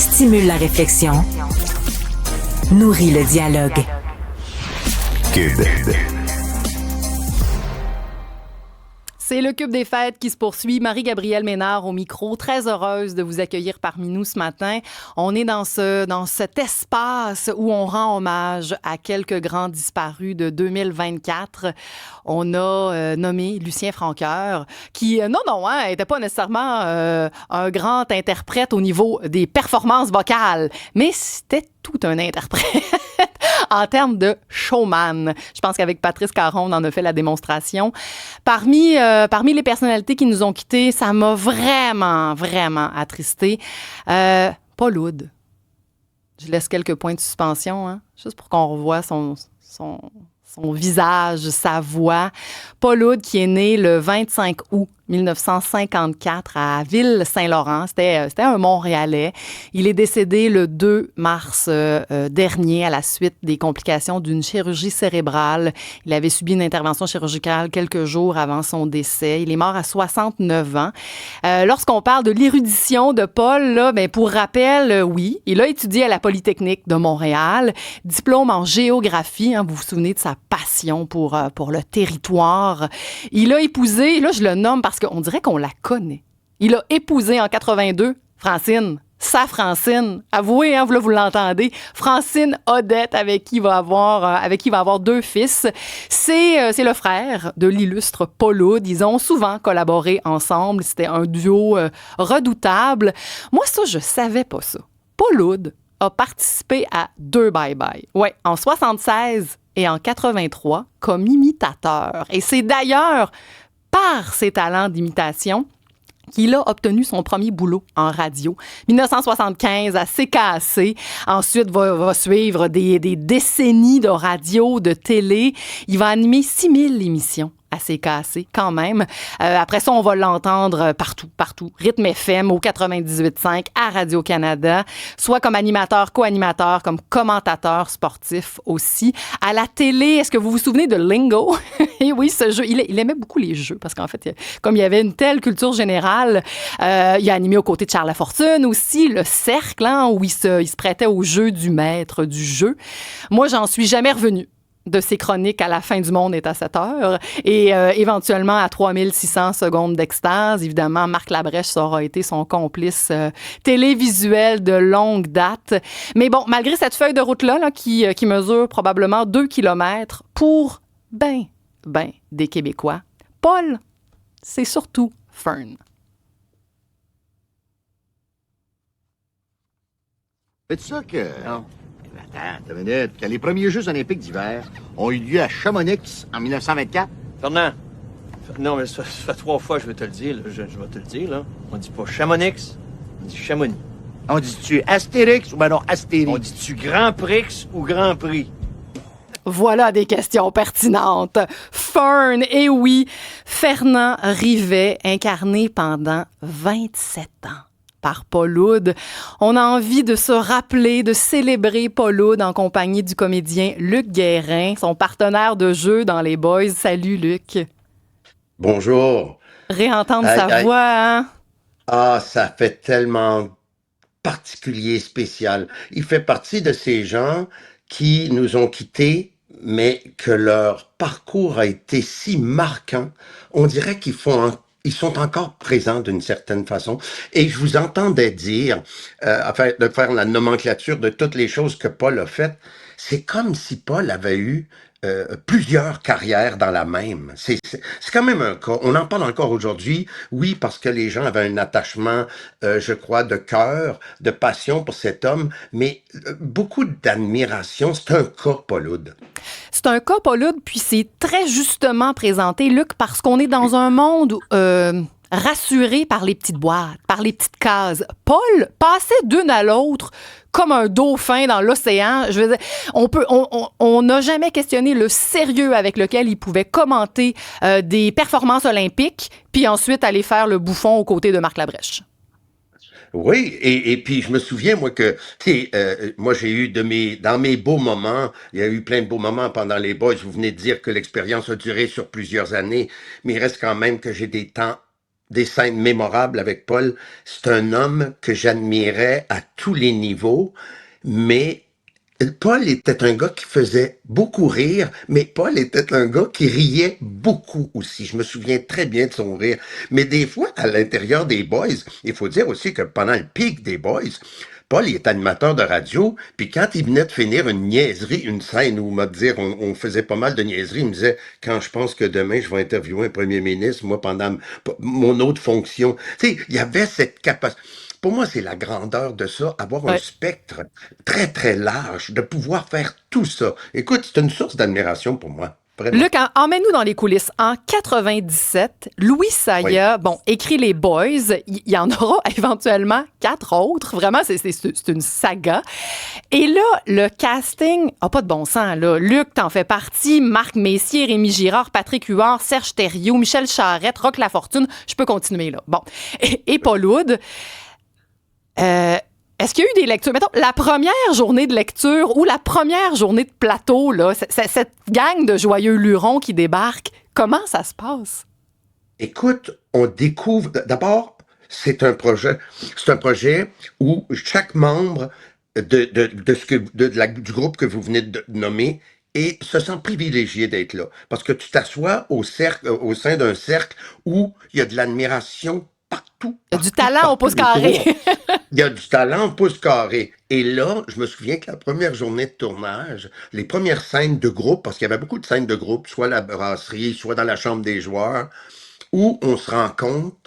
stimule la réflexion, nourrit le dialogue. Cube. C'est le Cube des fêtes qui se poursuit. Marie-Gabrielle Ménard au micro. Très heureuse de vous accueillir parmi nous ce matin. On est dans cet espace où on rend hommage à quelques grands disparus de 2024. On a nommé Lucien Francoeur, qui, n'était pas nécessairement un grand interprète au niveau des performances vocales, mais c'était tout un interprète en termes de showman. Je pense qu'avec Patrice Caron, on en a fait la démonstration. Parmi les personnalités qui nous ont quittés, ça m'a vraiment, vraiment attristé. Paul Oud. Je laisse quelques points de suspension, hein, juste pour qu'on revoie son visage, sa voix. Paul Oud, qui est né le 25 août 1954 à Ville-Saint-Laurent. C'était un Montréalais. Il est décédé le 2 mars dernier à la suite des complications d'une chirurgie cérébrale. Il avait subi une intervention chirurgicale quelques jours avant son décès. Il est mort à 69 ans. Lorsqu'on parle de l'érudition de Paul, là, pour rappel, oui, il a étudié à la Polytechnique de Montréal, diplôme en géographie. Hein, vous vous souvenez de sa passion pour le territoire. Il a épousé, là je le nomme parce qu'on dirait qu'on la connaît. Il a épousé en 82 Francine. Sa Francine, avouez, hein, vous l'entendez, Francine Odette, avec qui il va avoir deux fils. C'est le frère de l'illustre Paul Oud. Ils ont souvent collaboré ensemble. C'était un duo redoutable. Moi, ça, je savais pas ça. Paul Oud a participé à 2 bye-bye. Ouais, en 76 et en 83 comme imitateur. Et c'est d'ailleurs par ses talents d'imitation qu'il a obtenu son premier boulot en radio. 1975 à CKAC. Ensuite, va suivre des décennies de radio, de télé. Il va animer 6000 émissions à CKAC, quand même. Après ça, on va l'entendre partout. Rythme FM au 98.5, à Radio-Canada, soit comme animateur, co-animateur, comme commentateur sportif aussi. À la télé, est-ce que vous vous souvenez de Lingo? Et oui, ce jeu, il aimait beaucoup les jeux, parce qu'en fait, comme il y avait une telle culture générale, il a animé aux côtés de Charles Lafortune aussi, le Cercle, hein, où il se prêtait au jeu du maître du jeu. Moi, j'en suis jamais revenue de ses chroniques à la fin du monde est à 7 heures et éventuellement à 3600 secondes d'extase. Évidemment, Marc Labrèche, ça aura été son complice télévisuel de longue date. Mais bon, malgré cette feuille de route-là qui mesure probablement 2 kilomètres pour des Québécois, Paul, c'est surtout Fern. C'est ça que... Non. Attends une minute. Quand les premiers Jeux olympiques d'hiver ont eu lieu à Chamonix en 1924. Fernand, non, mais ça fait 3 fois que je vais te le dire. Là. Je vais te le dire, là. On dit pas Chamonix, on dit Chamonix. On dit-tu Astérix ou ben non Astérix? On dit-tu Grand Prix ou Grand Prix? Voilà des questions pertinentes. Fern, et oui, Fernand Rivet, incarné pendant 27 ans par Paul Oud. On a envie de se rappeler, de célébrer Paul Oud en compagnie du comédien Luc Guérin, son partenaire de jeu dans Les Boys. Salut, Luc. Bonjour. Réentendre sa voix, hein? Ah, ça fait tellement particulier, spécial. Il fait partie de ces gens qui nous ont quittés, mais que leur parcours a été si marquant. On dirait ils sont encore présents d'une certaine façon. Et je vous entendais dire, de faire la nomenclature de toutes les choses que Paul a faites, c'est comme si Paul avait eu plusieurs carrières dans la même. C'est quand même un cas. On en parle encore aujourd'hui, oui, parce que les gens avaient un attachement, je crois, de cœur, de passion pour cet homme, mais beaucoup d'admiration. C'est un cas, Paul Oud. C'est un cas, Paul Oud, puis c'est très justement présenté, Luc, parce qu'on est dans un monde rassuré par les petites boîtes, par les petites cases. Paul passait d'une à l'autre comme un dauphin dans l'océan. Je veux dire, on n'a jamais questionné le sérieux avec lequel il pouvait commenter des performances olympiques, puis ensuite aller faire le bouffon aux côtés de Marc Labrèche. Oui, et puis je me souviens, moi, que, moi j'ai eu dans mes beaux moments, il y a eu plein de beaux moments pendant les Boys, vous venez de dire que l'expérience a duré sur plusieurs années, mais il reste quand même que j'ai des temps des scènes mémorables avec Paul. C'est un homme que j'admirais à tous les niveaux, mais Paul était un gars qui faisait beaucoup rire, mais Paul était un gars qui riait beaucoup aussi. Je me souviens très bien de son rire. Mais des fois, à l'intérieur des Boys, il faut dire aussi que pendant le pic des Boys, Paul, il est animateur de radio, puis quand il venait de finir une niaiserie, une scène où, on va dire, on faisait pas mal de niaiseries, il me disait, quand je pense que demain, je vais interviewer un premier ministre, moi, pendant mon autre fonction. Tu sais, il y avait cette capacité. Pour moi, c'est la grandeur de ça, avoir un Ouais. spectre très, très large, de pouvoir faire tout ça. Écoute, c'est une source d'admiration pour moi, vraiment. Luc, emmène-nous dans les coulisses. En 97, Louis Saya, écrit Les Boys. Il y en aura éventuellement 4 autres. Vraiment, c'est une saga. Et là, le casting a pas de bon sens, là. Luc, t'en fais partie. Marc Messier, Rémi Girard, Patrick Huard, Serge Thériault, Michel Charette, Roch Lafortune. Je peux continuer, là. Bon. Et Paul Oud. Est-ce qu'il y a eu des lectures? Mettons, la première journée de lecture ou la première journée de plateau, là, cette gang de joyeux lurons qui débarquent, comment ça se passe? Écoute, on découvre. D'abord, c'est un projet où chaque membre du groupe que vous venez de nommer se sent privilégié d'être là. Parce que tu t'assois au sein d'un cercle où il y a de l'admiration partout. Il y a du talent au pouce carré. Il y a du talent au pouce carré. Et là, je me souviens que la première journée de tournage, les premières scènes de groupe, parce qu'il y avait beaucoup de scènes de groupe, soit à la brasserie, soit dans la chambre des joueurs, où on se rend compte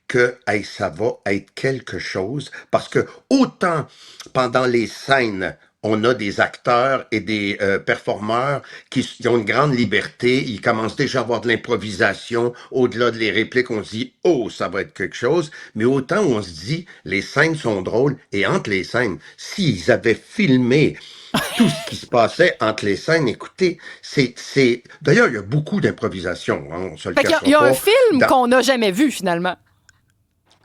que hey, ça va être quelque chose. Parce que autant pendant les scènes, on a des acteurs et des performeurs qui ont une grande liberté. Ils commencent déjà à avoir de l'improvisation. Au-delà des répliques, on se dit « Oh, ça va être quelque chose ». Mais autant où on se dit « Les scènes sont drôles ». Et entre les scènes, s'ils avaient filmé tout ce qui se passait entre les scènes, écoutez, c'est... D'ailleurs, il y a beaucoup d'improvisation, hein, on se le Fait qu'il y a, cachera il y a un pas. film qu'on n'a jamais vu, finalement.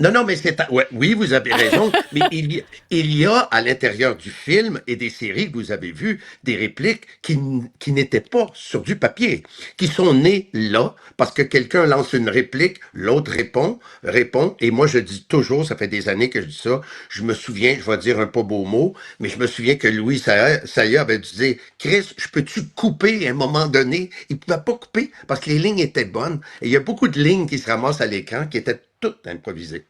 Non, mais ouais, oui, vous avez raison, mais il y a à l'intérieur du film et des séries que vous avez vues des répliques qui n'étaient pas sur du papier, qui sont nées là, parce que quelqu'un lance une réplique, l'autre répond, et moi je dis toujours, ça fait des années que je dis ça, je me souviens, je vais dire un pas beau mot, mais je me souviens que Louis Saya avait dit « Chris, je peux-tu couper à un moment donné? » Il ne pouvait pas couper parce que les lignes étaient bonnes, et il y a beaucoup de lignes qui se ramassent à l'écran qui étaient toutes improvisées.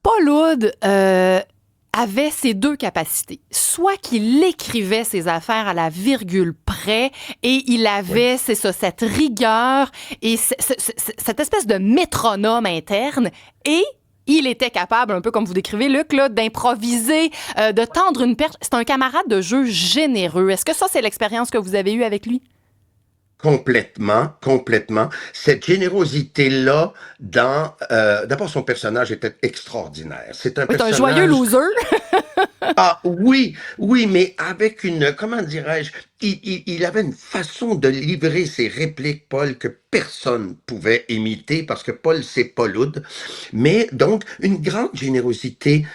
Paul Oud avait ces deux capacités. Soit qu'il écrivait ses affaires à la virgule près et il avait, c'est ça, cette rigueur et cette espèce de métronome interne et il était capable, un peu comme vous décrivez, Luc, là, d'improviser, de tendre une perche. C'est un camarade de jeu généreux. Est-ce que ça, c'est l'expérience que vous avez eue avec lui? Complètement. Cette générosité-là, d'abord, son personnage était extraordinaire. C'est un Oui, c'est un personnage... joyeux loser. Ah oui, mais avec comment dirais-je, il avait une façon de livrer ses répliques, Paul, que personne pouvait imiter, parce que Paul, c'est Paul Oud. Mais donc, une grande générosité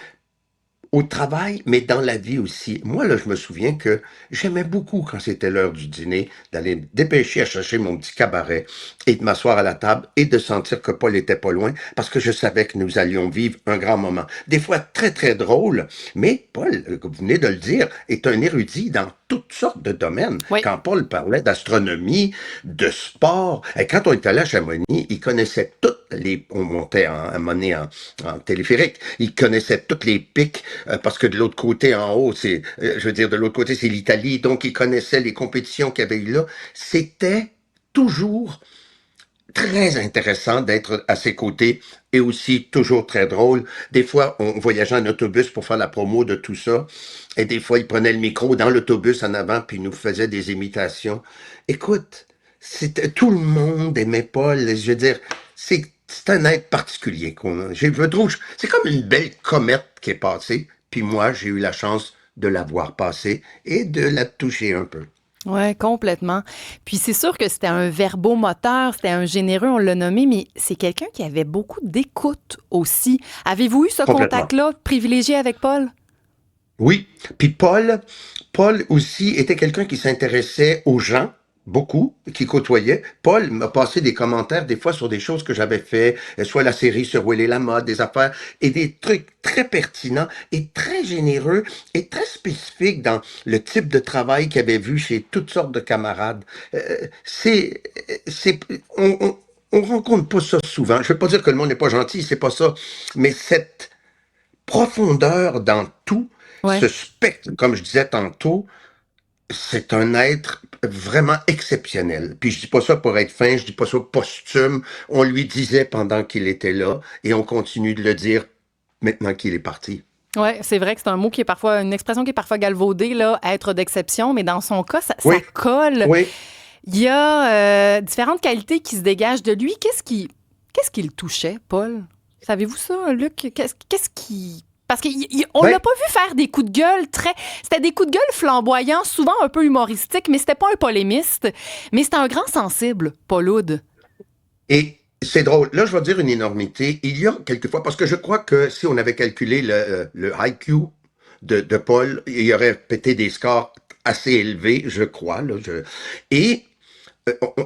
au travail, mais dans la vie aussi. Moi, là, je me souviens que j'aimais beaucoup, quand c'était l'heure du dîner, d'aller me dépêcher à chercher mon petit cabaret et de m'asseoir à la table et de sentir que Paul était pas loin parce que je savais que nous allions vivre un grand moment. Des fois très, très drôle, mais Paul, comme vous venez de le dire, est un érudit dans toutes sortes de domaines. Oui. Quand Paul parlait d'astronomie, de sport, et quand on était allé à Chamonix, il connaissait toutes on montait à un moment donné en téléphérique, il connaissait toutes les pics, parce que de l'autre côté, en haut, de l'autre côté, c'est l'Italie, donc il connaissait les compétitions qu'il y avait eu là. C'était toujours très intéressant d'être à ses côtés et aussi toujours très drôle. Des fois, on voyageait en autobus pour faire la promo de tout ça et des fois, il prenait le micro dans l'autobus en avant puis il nous faisait des imitations. Écoute, tout le monde aimait Paul. Je veux dire, c'est un être particulier. Je trouve, c'est comme une belle comète qui est passée puis moi, j'ai eu la chance de la voir passer et de la toucher un peu. Oui, complètement. Puis c'est sûr que c'était un verbomoteur, c'était un généreux, on l'a nommé, mais c'est quelqu'un qui avait beaucoup d'écoute aussi. Avez-vous eu ce contact-là privilégié avec Paul? Oui. Puis Paul aussi était quelqu'un qui s'intéressait aux gens beaucoup, qui côtoyaient. Paul m'a passé des commentaires des fois sur des choses que j'avais fait, soit la série sur Will et la mode, des affaires, et des trucs très pertinents et très généreux et très spécifiques dans le type de travail qu'il avait vu chez toutes sortes de camarades. C'est, c'est, on rencontre pas ça souvent. Je veux pas dire que le monde n'est pas gentil, c'est pas ça, mais cette profondeur dans tout, Ouais. ce spectre, comme je disais tantôt, c'est un être vraiment exceptionnel. Puis je dis pas ça pour être fin, je dis pas ça posthume. On lui disait pendant qu'il était là et on continue de le dire maintenant qu'il est parti. Oui, c'est vrai que c'est un mot qui est parfois, une expression qui est parfois galvaudée, là, être d'exception, mais dans son cas, ça Oui. colle. Oui. Il y a différentes qualités qui se dégagent de lui. Qu'est-ce qui le touchait, Paul? Savez-vous ça, Luc? Qu'est-ce qui... Parce qu'on Ben, l'a pas vu faire des coups de gueule très... C'était des coups de gueule flamboyants, souvent un peu humoristiques, mais c'était pas un polémiste. Mais c'était un grand sensible, Paul Oud. et c'est drôle. Là, je vais dire une énormité. Il y a quelquefois, parce que je crois que si on avait calculé le IQ de Paul, il aurait pété des scores assez élevés, je crois. Là, et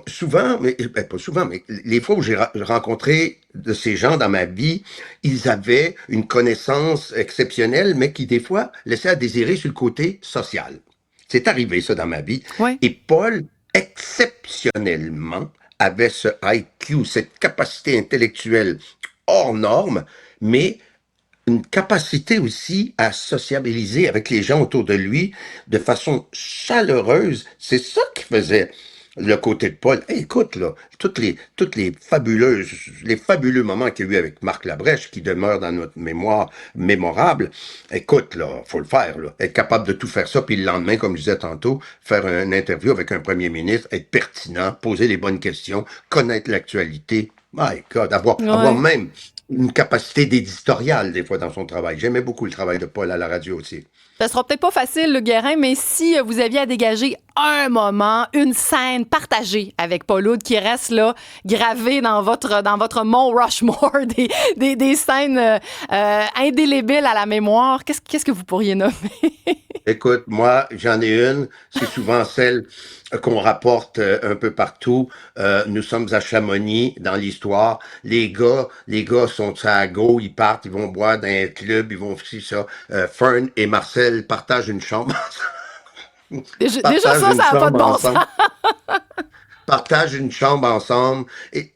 souvent, mais pas souvent, mais les fois où j'ai rencontré de ces gens dans ma vie, ils avaient une connaissance exceptionnelle, mais qui des fois laissait à désirer sur le côté social. C'est arrivé ça dans ma vie. Ouais. Et Paul, exceptionnellement, avait ce IQ, cette capacité intellectuelle hors norme, mais une capacité aussi à sociabiliser avec les gens autour de lui de façon chaleureuse. C'est ça qui faisait le côté de Paul. Hey, écoute, là, toutes les les fabuleux moments qu'il y a eu avec Marc Labrèche qui demeurent dans notre mémoire mémorable. Écoute, là, faut le faire, là. Être capable de tout faire ça, puis le lendemain, comme je disais tantôt, faire une interview avec un premier ministre, être pertinent, poser les bonnes questions, connaître l'actualité. My God, avoir même une capacité d'éditorial, des fois, dans son travail. J'aimais beaucoup le travail de Paul à la radio aussi. Ça sera peut-être pas facile, le Guérin, mais si vous aviez à dégager un moment, une scène partagée avec Paul Oud qui reste là, gravée dans votre Mont Rushmore, des scènes indélébiles à la mémoire, qu'est-ce que vous pourriez nommer? Écoute, moi, j'en ai une. C'est souvent celle qu'on rapporte un peu partout. Nous sommes à Chamonix, dans l'histoire. Les gars sont à go, ils partent, ils vont boire dans un club, ils vont aussi ça. Fern et Marcel partagent une chambre. Déjà ça n'a pas de bon sens. Partagent une chambre ensemble. Et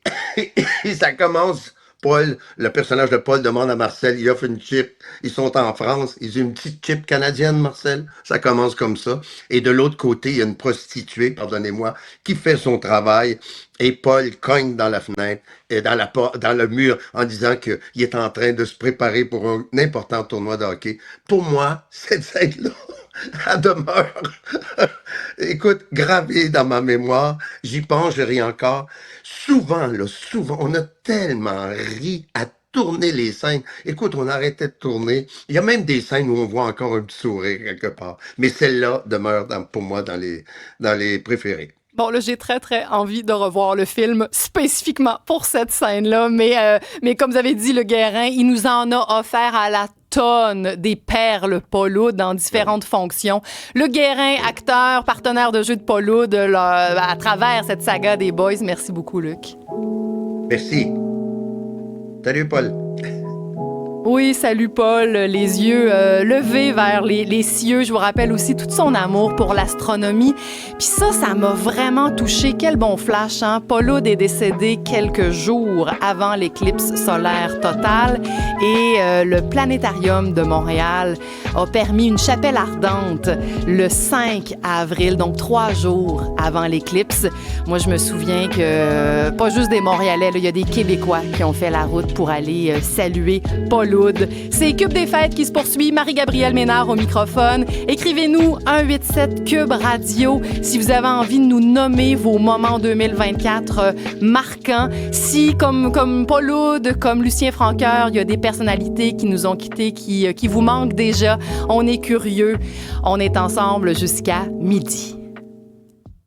ça commence... Paul, le personnage de Paul demande à Marcel, il offre une chip. Ils sont en France, ils ont une petite chip canadienne, Marcel. Ça commence comme ça. Et de l'autre côté, il y a une prostituée, pardonnez-moi, qui fait son travail. Et Paul cogne dans la fenêtre et dans le mur en disant qu'il est en train de se préparer pour un important tournoi de hockey. Pour moi, cette scène-là, elle demeure, écoute, gravée dans ma mémoire. J'y pense, je ris encore. Souvent, on a tellement ri à tourner les scènes. Écoute, on arrêtait de tourner. Il y a même des scènes où on voit encore un petit sourire quelque part. Mais celle-là demeure pour moi dans les préférés. Bon, là, j'ai très, très envie de revoir le film spécifiquement pour cette scène-là. Mais comme vous avez dit, le Guérin, il nous en a offert à la tonne des perles Paul Oud dans différentes fonctions. Le Guérin, acteur, partenaire de jeu de Paul Oud à travers cette saga des Boys. Merci beaucoup, Luc. Merci. Salut, Paul. Oui, salut Paul, les yeux levés vers les cieux. Je vous rappelle aussi tout son amour pour l'astronomie. Puis ça m'a vraiment touché. Quel bon flash, hein? Paul Oud est décédé quelques jours avant l'éclipse solaire totale et le Planétarium de Montréal a permis une chapelle ardente le 5 avril, donc 3 jours avant l'éclipse. Moi, je me souviens que pas juste des Montréalais, il y a des Québécois qui ont fait la route pour aller saluer Paul Oud. C'est Cube des Fêtes qui se poursuit. Marie-Gabrielle Ménard au microphone. Écrivez-nous 187 Cube Radio si vous avez envie de nous nommer vos moments 2024 marquants. Si, comme Paul Oud, comme Lucien Francoeur, il y a des personnalités qui nous ont quittés, qui vous manquent déjà, on est curieux. On est ensemble jusqu'à midi.